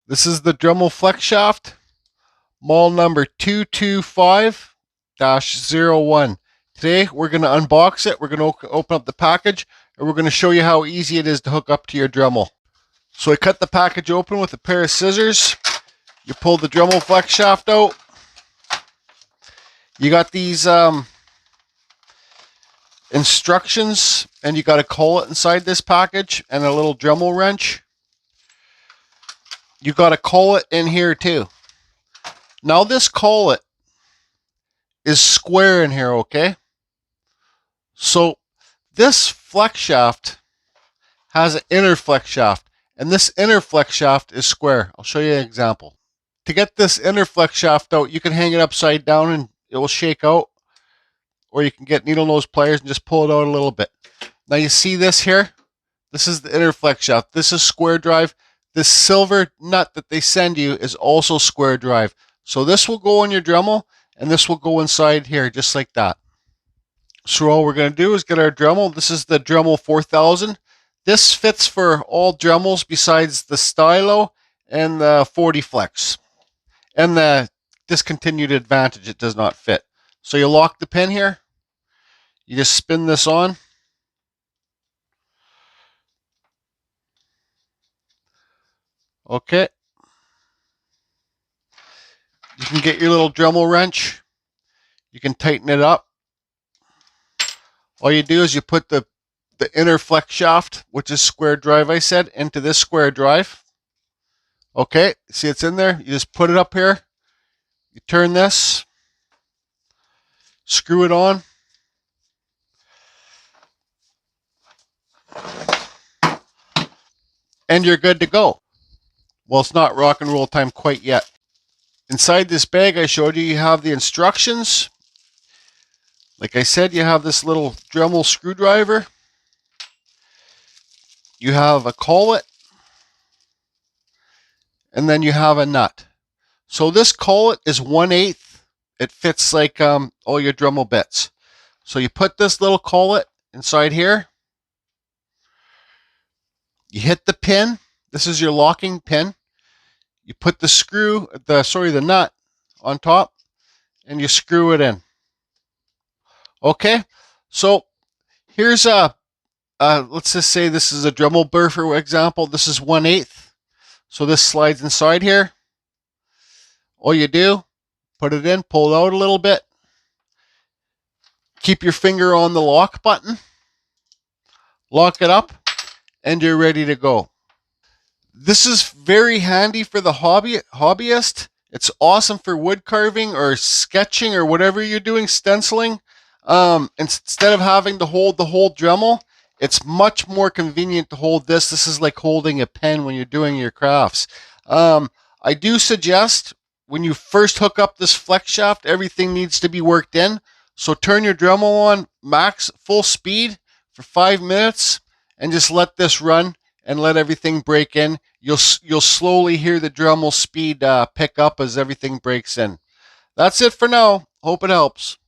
This is the Dremel flex shaft, model number 225-01. Today we're going to unbox it, we're going to open up the package, and we're going to show you how easy it is to hook up to your Dremel. So I cut the package open with a pair of scissors. You pull the Dremel flex shaft out. You got these instructions, and you got a collet inside this package and a little Dremel wrench. You got a collet in here too. Now this collet is square in here, okay? So this flex shaft has an inner flex shaft, and this inner flex shaft is square. I'll show you an example. To get this inner flex shaft out, you can hang it upside down and it will shake out, or you can get needle nose pliers and just pull it out a little bit. Now you see this here? This is the inner flex shaft. This is square drive. This silver nut that they send you is also square drive. So this will go on your Dremel, and this will go inside here just like that. So all we're going to do is get our Dremel. This is the Dremel 4000. This fits for all Dremels besides the Stylo and the 40 Flex. And the discontinued Advantage, it does not fit. So you lock the pin here. You just spin this on. Okay. You can get your little Dremel wrench. You can tighten it up. All you do is you put the inner flex shaft, which is square drive, I said, into this square drive. Okay, see it's in there? You just put it up here. You turn this. Screw it on. And you're good to go. Well, it's not rock and roll time quite yet. Inside this bag I showed you, you have the instructions. Like I said, you have this little Dremel screwdriver. You have a collet. And then you have a nut. So this collet is 1/8. It fits like all your Dremel bits. So you put this little collet inside here. You hit the pin. This is your locking pin. You put the nut on top, and you screw it in. Okay, so here's let's just say this is a Dremel burr, for example. This is 1/8. So this slides inside here. All you do, put it in, pull it out a little bit. Keep your finger on the lock button. Lock it up, and you're ready to go. This is very handy for the hobbyist. It's awesome for wood carving or sketching or whatever you're doing, stenciling. Instead of having to hold the whole Dremel, it's much more convenient to hold this. This is like holding a pen when you're doing your crafts. I do suggest when you first hook up this flex shaft, everything needs to be worked in. So turn your Dremel on max full speed for 5 minutes and just let this run and let everything break in. You'll slowly hear the Dremel speed pick up as everything breaks in. That's it for now. Hope it helps.